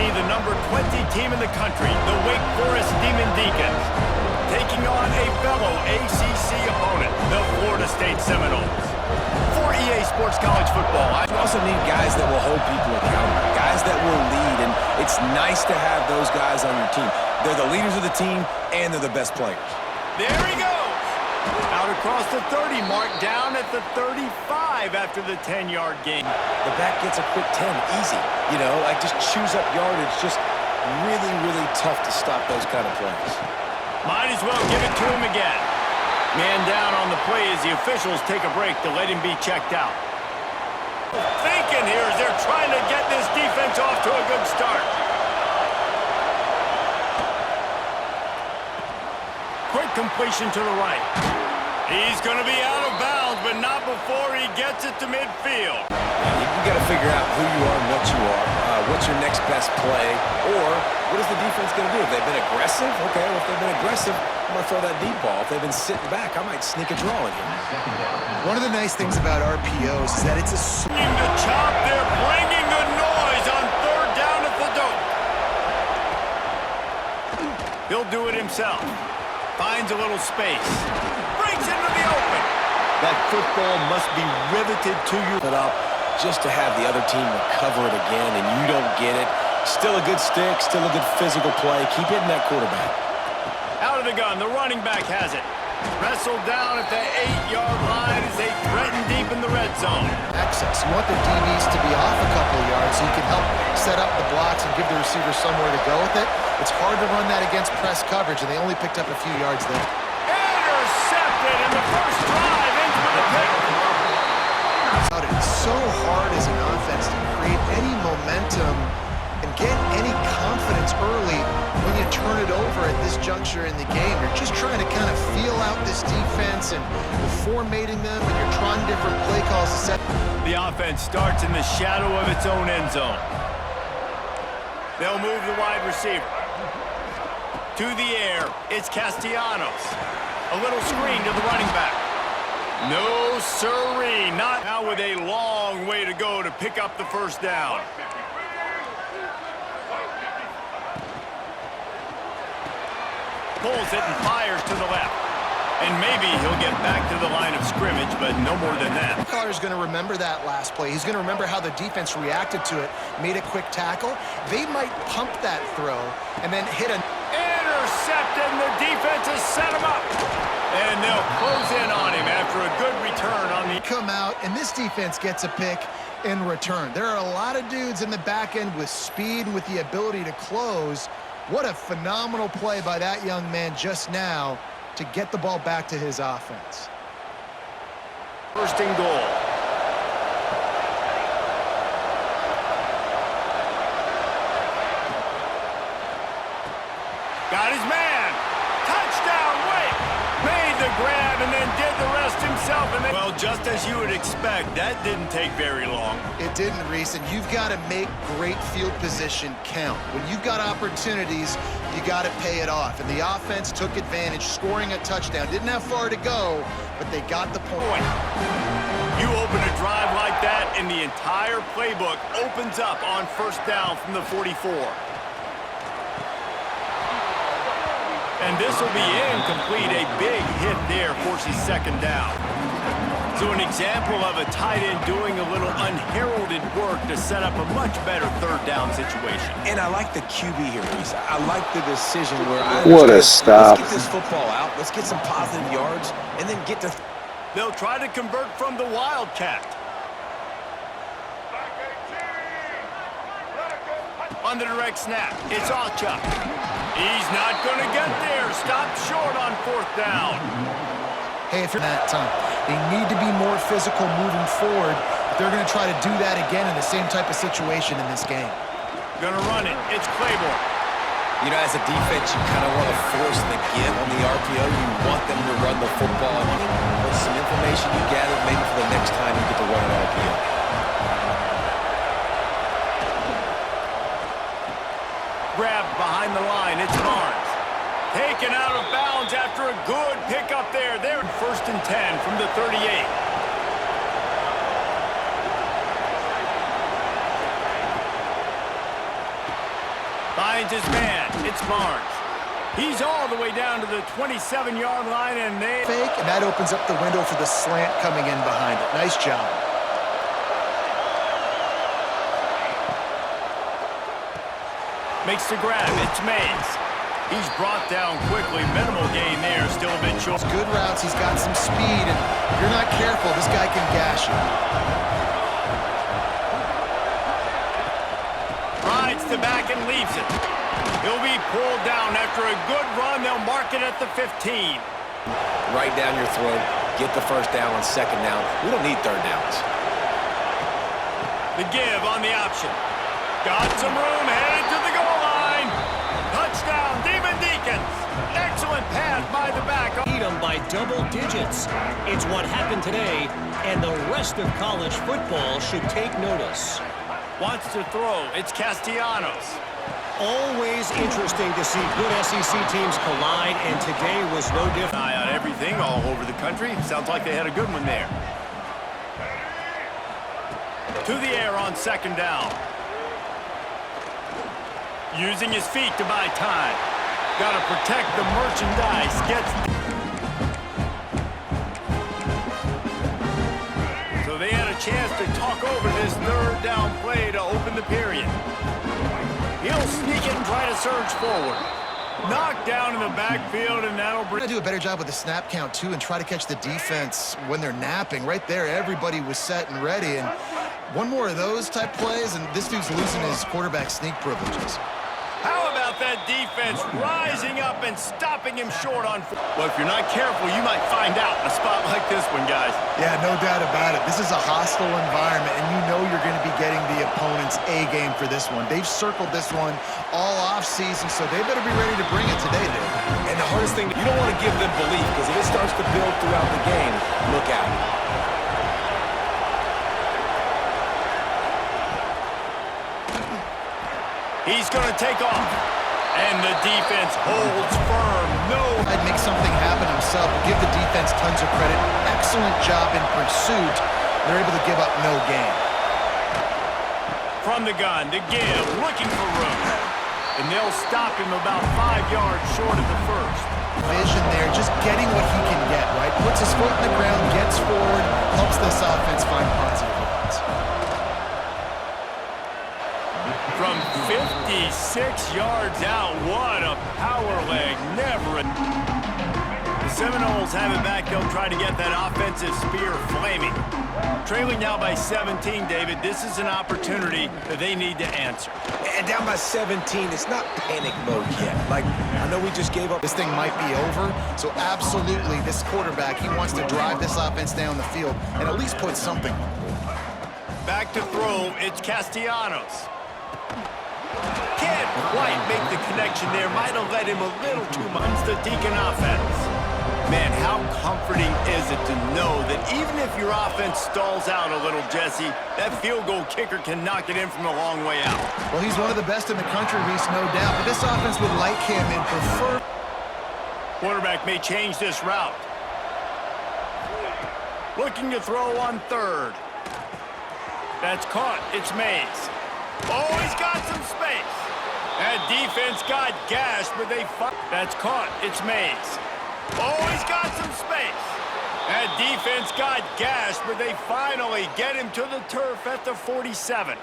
see the number 20 team in the country, the Wake Forest Demon Deacons, taking on a fellow ACC opponent, the Florida State Seminoles. For EA Sports College Football, You also need guys that will hold people accountable, guys that will lead, and it's nice to have those guys on your team. They're the leaders of the team, and they're the best players. There he goes! Out across the 30, marked down at the 35 after the 10-yard gain. The back gets a quick 10, easy. You know, like just chews up yardage. Just really, really tough to stop those kind of plays. Might as well give it to him again. Man down on the play as the officials take a break to let him be checked out. Thinking here as they're trying to get this defense off to a good start. Quick completion to the right. He's going to be out of bounds, but not before he gets it to midfield. You got to figure out who you are and what you are. What's your next best play? Or what is the defense going to do? If they've been aggressive, okay, well, if they've been aggressive, I'm going to throw that deep ball. If they've been sitting back, I might sneak a draw in here. One of the nice things about RPOs is that it's a... The chop, they're bringing the noise on third down at the dope. He'll do it himself. Finds a little space. Breaks into the open. That football must be riveted to you. It up just to have the other team recover it again, and you don't get it. Still a good stick, still a good physical play. Keep hitting that quarterback. Out of the gun, the running back has it. Wrestled down at the 8-yard line as they threaten deep in the red zone. Access. You want the DBs to be off a couple of yards so you can help set up the blocks and give the receiver somewhere to go with it. It's hard to run that against press coverage, and they only picked up a few yards there. Intercepted in the first drive into the pick. It's so hard as an offense to create any momentum and get any confidence early when you turn it over at this juncture in the game. You're just trying to kind of feel out this defense, and you're formatting them, and you're trying different play calls to set. The offense starts in the shadow of its own end zone. They'll move the wide receiver. To the air, it's Castellanos. A little screen to the running back. No siree, not now with a long way to go to pick up the first down. Pulls it and fires to the left. And maybe he'll get back to the line of scrimmage, but no more than that. Collar's going to remember that last play. He's going to remember how the defense reacted to it, made a quick tackle. They might pump that throw and then hit a... Intercepted, and the defense has set him up. And they'll close in on him after a good return on the... Come out, and this defense gets a pick in return. There are a lot of dudes in the back end with speed and with the ability to close. What a phenomenal play by that young man just now to get the ball back to his offense. First and goal. Got his man. Touchdown, Wake. Made the grab and then did the rest himself. And then, well, just as you would expect, that didn't take very long. It didn't, Reese, and you've got to make great field position count. When you've got opportunities, you got to pay it off. And the offense took advantage, scoring a touchdown. Didn't have far to go, but they got the point. You open a drive like that, and the entire playbook opens up on first down from the 44. And this will be incomplete. A big hit there forces second down. So an example of a tight end doing a little unheralded work to set up a much better third down situation. And I like the QB here, Reese. I like the decision where What a stop. Let's get this football out. Let's get some positive yards and then get to... They'll try to convert from the Wildcat. On the direct snap, it's Ocha. He's not going to get there. Stopped short on fourth down. Hey, if you're that time, they need to be more physical moving forward. They're going to try to do that again in the same type of situation in this game. Going to run it. It's Claiborne. You know, as a defense, you kind of want to force the give on the RPO. You want them to run the football. With some information you gather, maybe for the next time you get to run an RPO. Grabbed behind the line. It's Barnes. Taken out of bounds after a good pickup there. They're first and 10 from the 38. finds his man. It's Barnes. He's all the way down to the 27-yard line, and they... Fake, and that opens up the window for the slant coming in behind it. Nice job. Makes the grab. It's Mays. He's brought down quickly. Minimal gain there. Still a bit short. Good routes. He's got some speed, and if you're not careful, this guy can gash you. Rides the back and leaves it. He'll be pulled down after a good run. They'll mark it at the 15. Right down your throat. Get the first down on second down. We don't need third downs. The give on the option. Got some room, headed to the goal line. Touchdown, Demon Deacons. Excellent pass by the back. Beat them by double digits. It's what happened today, and the rest of college football should take notice. Wants to throw. It's Castellanos. Always interesting to see good SEC teams collide, and today was no different. Eye on everything all over the country. Sounds like they had a good one there. To the air on second down. Using his feet to buy time. Got to protect the merchandise. So they had a chance to talk over this third down play to open the period. He'll sneak it and try to surge forward. Knocked down in the backfield, and that'll bring... Do a better job with the snap count, too, and try to catch the defense when they're napping. Right there, everybody was set and ready, and one more of those type plays, and this dude's losing his quarterback sneak privileges. How about that defense rising up and stopping him short on... Well, if you're not careful, you might find out in a spot like this one, guys. Yeah, no doubt about it. This is a hostile environment, and you know you're going to be getting the opponent's A-game for this one. They've circled this one all off-season, so they better be ready to bring it today, dude. And the hardest thing, you don't want to give them belief, because if it starts to build throughout the game, look out. He's going to take off. And the defense holds firm. No. I'd make something happen himself, but give the defense tons of credit. Excellent job in pursuit. They're able to give up no gain. From the gun, to give, looking for room. And they'll stop him about 5 yards short of the first. Vision there, just getting what he can get, right? Puts his foot in the ground, gets forward, helps this offense find positive yards. From 56 yards out, what a power leg. Never. The Seminoles have it back. They'll try to get that offensive spear flaming. Trailing now by 17, David. This is an opportunity that they need to answer. And down by 17, it's not panic mode yet. Like, I know we just gave up. This thing might be over, so absolutely, this quarterback, he wants to drive this offense down the field and at least put something on the board. Back to throw, it's Castellanos. Can't quite make the connection there. Might have led him a little too much. The Deacon offense. Man, how comforting is it to know that even if your offense stalls out a little, Jesse, that field goal kicker can knock it in from a long way out. Well, he's one of the best in the country, Reese, no doubt, but this offense would like him and prefer... Quarterback may change this route. Looking to throw on third. That's caught. It's Mays. Oh, he's got some space. That defense got gashed, but they... That's caught. It's Mays. Oh, he's got some space. That defense got gashed, but they finally get him to the turf at the 47.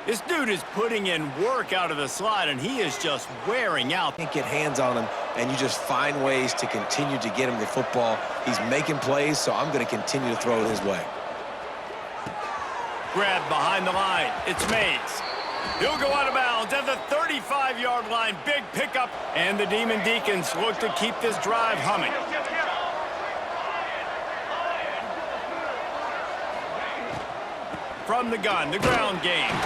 This dude is putting in work out of the slot, and he is just wearing out. Can't get hands on him, and you just find ways to continue to get him the football. He's making plays, so I'm going to continue to throw it his way. Grab behind the line. It's Mays. He'll go out of bounds at the 35-yard line. Big pickup. And the Demon Deacons look to keep this drive humming. From the gun, the ground game.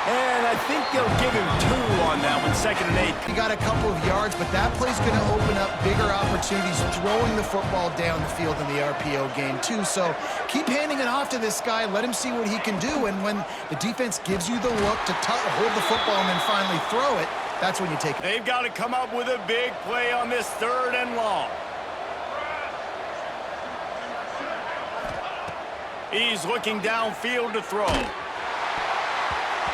And I think they'll give him 2 on that one, 2nd and 8. He got a couple of yards, but that play's going to open up bigger opportunities throwing the football down the field in the RPO game, too. So keep handing it off to this guy. Let him see what he can do. And when the defense gives you the look to hold the football and then finally throw it, that's when you take it. They've got to come up with a big play on this 3rd and long. He's looking downfield to throw.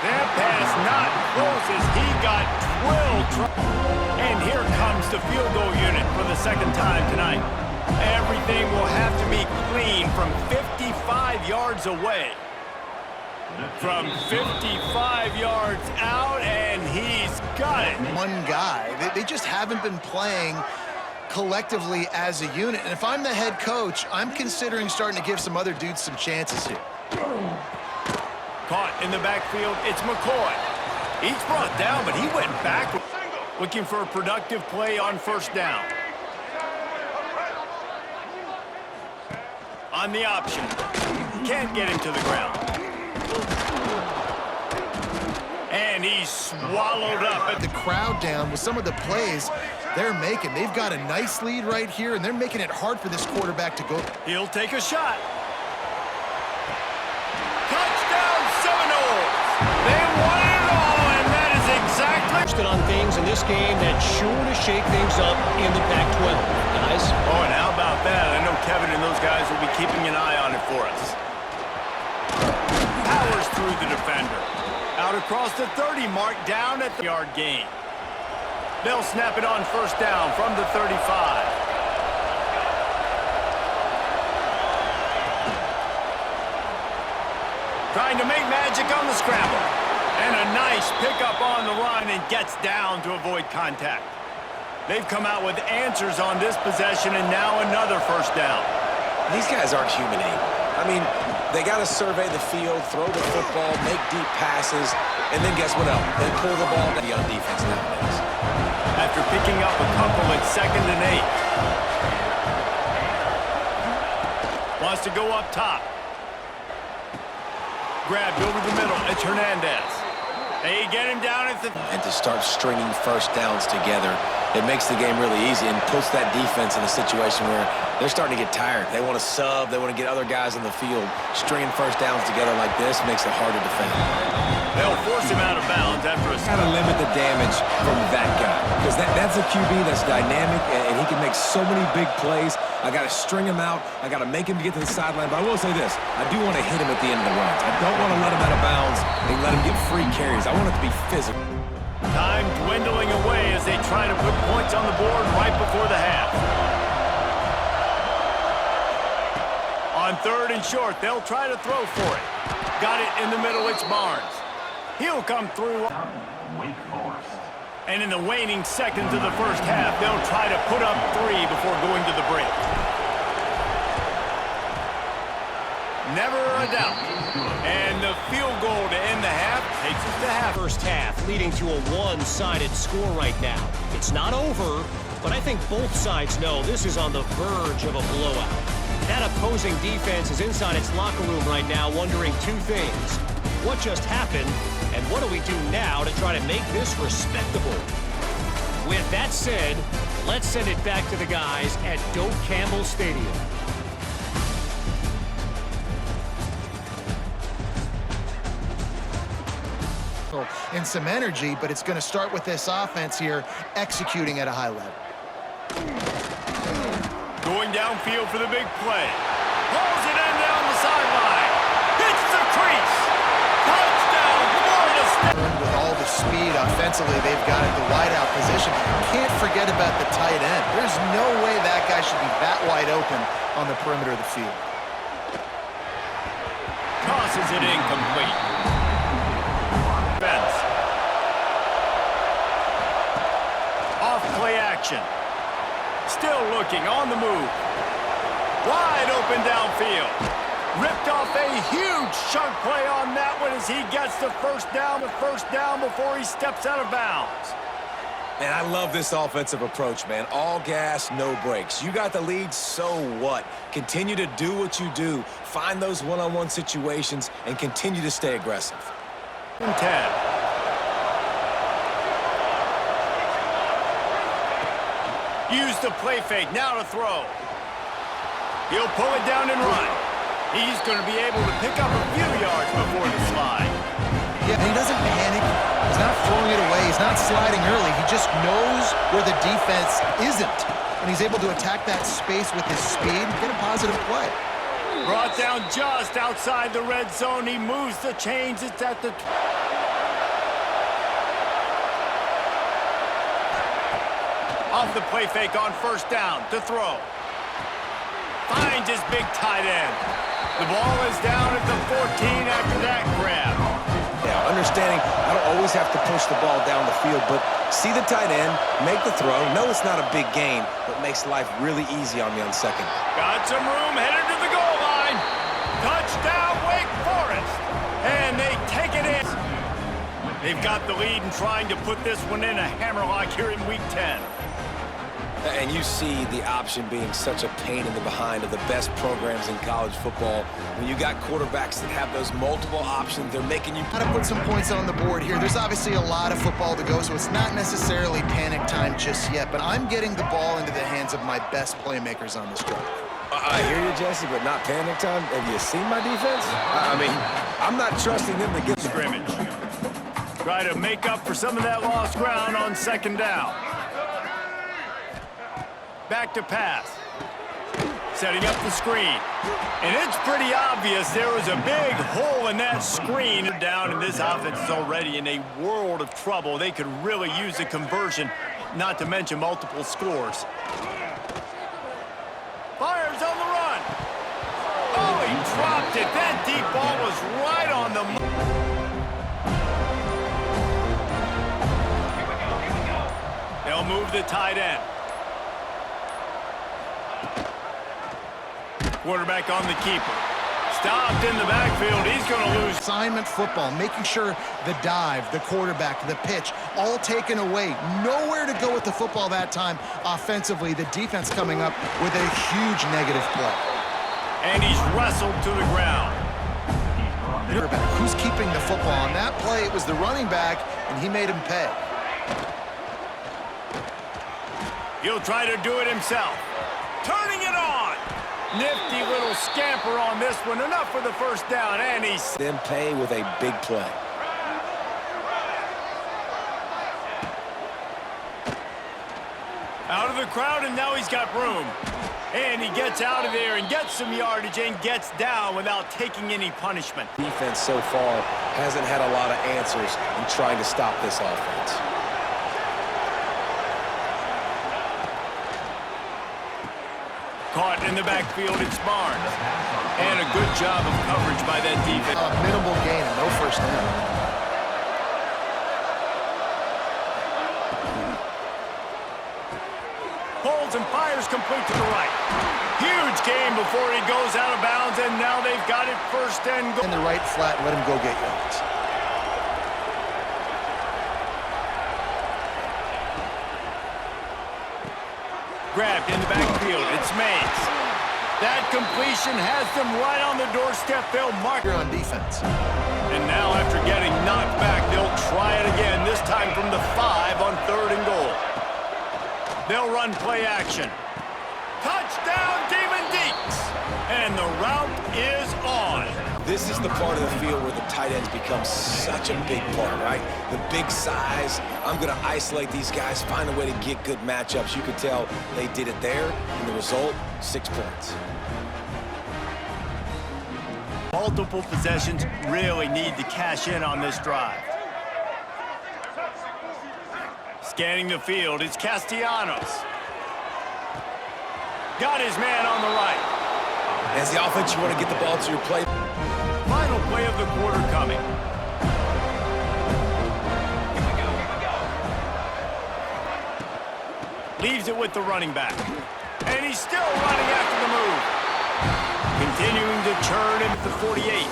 That pass not close as he got drilled. And here comes the field goal unit for the second time tonight. Everything will have to be clean from 55 yards away. From 55 yards out, and he's got it. One guy. They just haven't been playing collectively as a unit. And if I'm the head coach, I'm considering starting to give some other dudes some chances here. Caught in the backfield, it's McCoy. He's brought down, but he went back, looking for a productive play on first down. On the option. Can't get him to the ground. And he's swallowed up. The crowd down with some of the plays they're making. They've got a nice lead right here, and they're making it hard for this quarterback to go. He'll take a shot. Touchdown Seminoles! They won it all, and that is exactly... on things in this game that's sure to shake things up in the Pac-12, guys. Oh, and how about that? I know Kevin and those guys will be keeping an eye on it for us. Powers through the defender. Out across the 30 mark, down at the yard gain. They'll snap it on first down from the 35. Trying to make magic on the scramble. And a nice pickup on the run and gets down to avoid contact. They've come out with answers on this possession and now another first down. These guys aren't human anymore. I mean, they got to survey the field, throw the football, make deep passes, and then guess what else? They pull the ball down on defense nowadays. After picking up a couple at 2nd and 8. Wants to go up top. Grabbed over the middle. It's Hernandez. They get him down at the... And to start stringing first downs together, it makes the game really easy and puts that defense in a situation where they're starting to get tired. They want to sub. They want to get other guys in the field. Stringing first downs together like this makes it hard to defend. They'll force him out of bounds after a... Got to limit the damage from that guy because that's a QB that's dynamic and he can make so many big plays. I got to string him out. I got to make him get to the sideline. But I will say this. I do want to hit him at the end of the runs. I don't want to let him out of bounds and let him get free carries. I want it to be physical. Time dwindling away as they try to put points on the board right before the half. On 3rd and short, they'll try to throw for it. Got it in the middle, it's Barnes. He'll come through. And in the waning seconds of the first half, they'll try to put up 3 before going to the break. Never a doubt. And the field goal to end the half takes us to half. First half leading to a one-sided score right now. It's not over, but I think both sides know this is on the verge of a blowout. That opposing defense is inside its locker room right now wondering 2 things. What just happened, and what do we do now to try to make this respectable? With that said, let's send it back to the guys at Doak Campbell Stadium. And some energy, but it's going to start with this offense here executing at a high level. Going downfield for the big play. Pulls it in down the sideline. Hits the crease. Touchdown, Florida State. With all the speed offensively they've got at the wideout position. Can't forget about the tight end. There's no way that guy should be that wide open on the perimeter of the field. Tosses it incomplete. Off play action. Still looking on the move. Wide open downfield. Ripped off a huge chunk play on that one as he gets the first down before he steps out of bounds. Man, I love this offensive approach, man. All gas, no brakes. You got the lead, so what? Continue to do what you do. Find those one-on-one situations and continue to stay aggressive. 10. Use the play fake, now to throw. He'll pull it down and run. He's going to be able to pick up a few yards before the slide. Yeah, he doesn't panic. He's not throwing it away. He's not sliding early. He just knows where the defense isn't. And he's able to attack that space with his speed and get a positive play. Brought down just outside the red zone. He moves the chains. It's at the... off the play fake on first down to throw. Finds his big tight end. The ball is down at the 14 after that grab. Yeah, understanding I don't always have to push the ball down the field, but see the tight end, make the throw. No, it's not a big gain, but makes life really easy on me on second. Got some room, headed to the goal line. Touchdown, Wake Forest. And they take it in. They've got the lead and trying to put this one in a hammerlock here in Week 10. And you see the option being such a pain in the behind of the best programs in college football. When you got quarterbacks that have those multiple options, they're making you... Got to put some points on the board here. There's obviously a lot of football to go, so it's not necessarily panic time just yet, but I'm getting the ball into the hands of my best playmakers on this drive. I hear you, Jesse, but not panic time. Have you seen my defense? I mean, I'm not trusting them to get... Scrimmage. Try to make up for some of that lost ground on second down. Back to pass. Setting up the screen. And it's pretty obvious there was a big hole in that screen. Down, and this offense is already in a world of trouble. They could really use a conversion, not to mention multiple scores. Fires on the run. Oh, he dropped it. That deep ball was right on the... They'll move the tight end. Quarterback on the keeper. Stopped in the backfield. He's going to lose. Assignment football, making sure the dive, the quarterback, the pitch, all taken away. Nowhere to go with the football that time offensively. The defense coming up with a huge negative play. And he's wrestled to the ground. Who's keeping the football? On that play, it was the running back, and he made him pay. He'll try to do it himself. Turning it on. Nifty little scamper on this one. Enough for the first down, and he's... Then pay with a big play. Out of the crowd, and now he's got room. And he gets out of there and gets some yardage and gets down without taking any punishment. Defense so far hasn't had a lot of answers in trying to stop this offense. Caught in the backfield, it's Barnes. And a good job of coverage by that defense. Minimal gain and no first down. Pulls and fires complete to the right. Huge gain before he goes out of bounds, and now they've got it first and goal. In the right flat, let him go get yards. Grabbed in the backfield. It's Mays. That completion has them right on the doorstep. They'll mark Here on defense. And now after getting knocked back, they'll try it again, this time from the 5 on 3rd and goal. They'll run play action. Touchdown, Demon Deacs! And the route is on. This is the part of the field where the tight ends become such a big part, right? The big size. I'm going to isolate these guys, find a way to get good matchups. You could tell they did it there, and the result, 6 points. Multiple possessions really need to cash in on this drive. Scanning the field, it's Castellanos. Got his man on the right. As the offense, you want to get the ball to your play. Final play of the quarter coming. Leaves it with the running back. And he's still running after the move. Continuing to churn into the 48.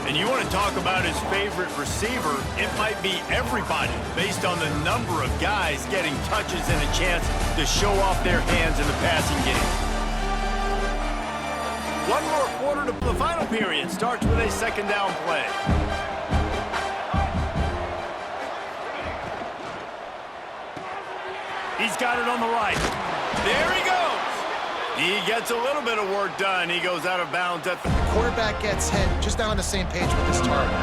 And you want to talk about his favorite receiver, it might be everybody based on the number of guys getting touches and a chance to show off their hands in the passing game. One more quarter to the final period. Starts with a 2nd down play. He's got it on the right. There he goes. He gets a little bit of work done. He goes out of bounds at the... Quarterback gets hit, just on the same page with his target.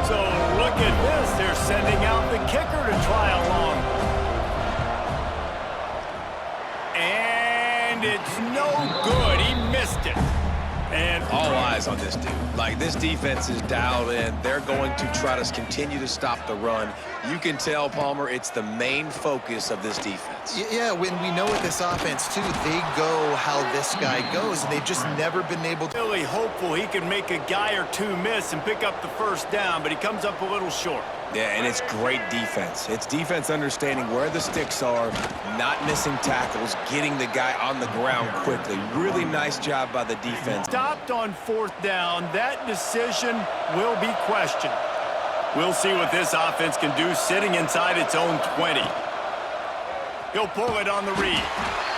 So look at this. They're sending out the kicker to try a long one. And it's no good. He missed it. And all eyes on this dude. Like, this defense is dialed in. They're going to try to continue to stop the run. You can tell, Palmer, it's the main focus of this defense. Yeah, when we know with this offense, too, they go how this guy goes, and they've just never been able to. Really hopeful he can make a guy or two miss and pick up the first down, but he comes up a little short. Yeah, and it's great defense. It's defense understanding where the sticks are, not missing tackles, getting the guy on the ground quickly. Really nice job by the defense. Stopped on fourth down. That decision will be questioned. We'll see what this offense can do sitting inside its own 20. He'll pull it on the read.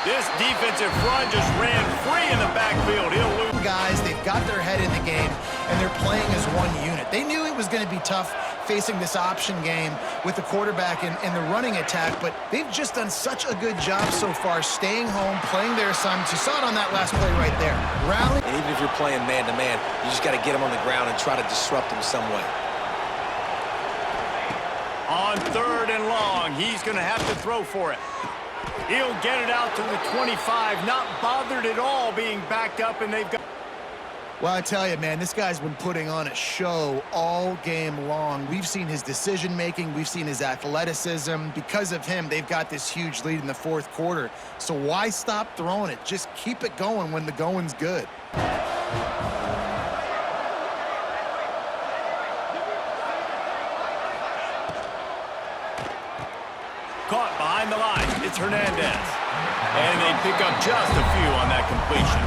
This defensive front just ran free in the backfield. He'll lose. Guys, they've got their head in the game, and they're playing as one unit. They knew it was going to be tough facing this option game with the quarterback and the running attack, but they've just done such a good job so far staying home, playing their assignments. You saw it on that last play right there. Rally. And even if you're playing man-to-man, you just got to get him on the ground and try to disrupt him some way. On third and long, he's going to have to throw for it. He'll get it out to the 25, not bothered at all being backed up, and they've got... Well, I tell you, man, this guy's been putting on a show all game long. We've seen his decision-making. We've seen his athleticism. Because of him, they've got this huge lead in the fourth quarter. So why stop throwing it? Just keep it going when the going's good. Caught behind the line. It's Hernandez. And they pick up just a few on that completion.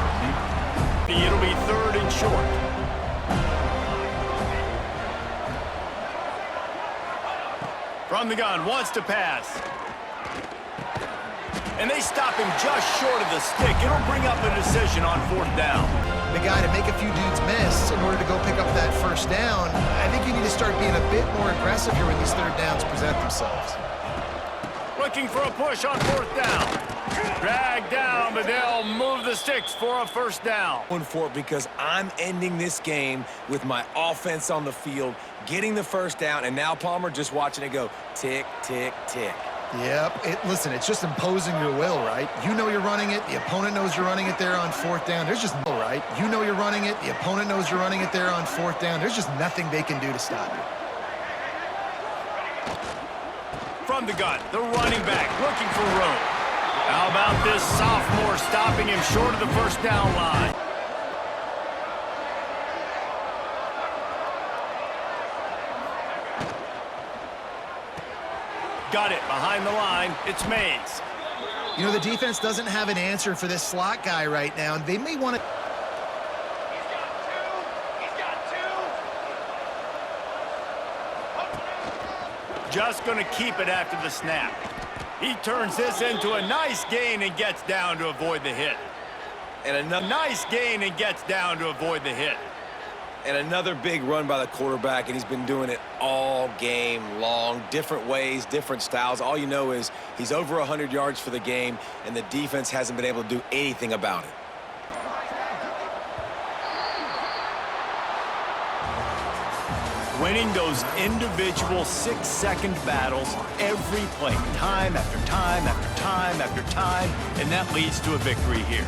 It'll be third and short. From the gun, wants to pass. And they stop him just short of the stick. It'll bring up a decision on fourth down. The guy to make a few dudes miss in order to go pick up that first down. I think you need to start being a bit more aggressive here when these third downs present themselves. Looking for a push on fourth down. Dragged down, but they'll move the sticks for a first down. Going for it because I'm ending this game with my offense on the field, getting the first down, and now, Palmer, just watching it go tick, tick, tick. Yep. Listen, it's just imposing your will, right? You know you're running it. The opponent knows you're running it there on fourth down. There's just no right. You know you're running it. The opponent knows you're running it there on fourth down. There's just nothing they can do to stop you. From the gun, the running back looking for room. How about this sophomore stopping him short of the first down line? Got it behind the line. It's Mays. You know, the defense doesn't have an answer for this slot guy right now, and they may want to... Just going to keep it after the snap. He turns this into a nice gain and gets down to avoid the hit. And another nice gain and gets down to avoid the hit. And another big run by the quarterback, and he's been doing it all game long. Different ways, different styles. All you know is he's over 100 yards for the game, and the defense hasn't been able to do anything about it. Winning those individual 6-second battles every play, time after time after time after time, and that leads to a victory here.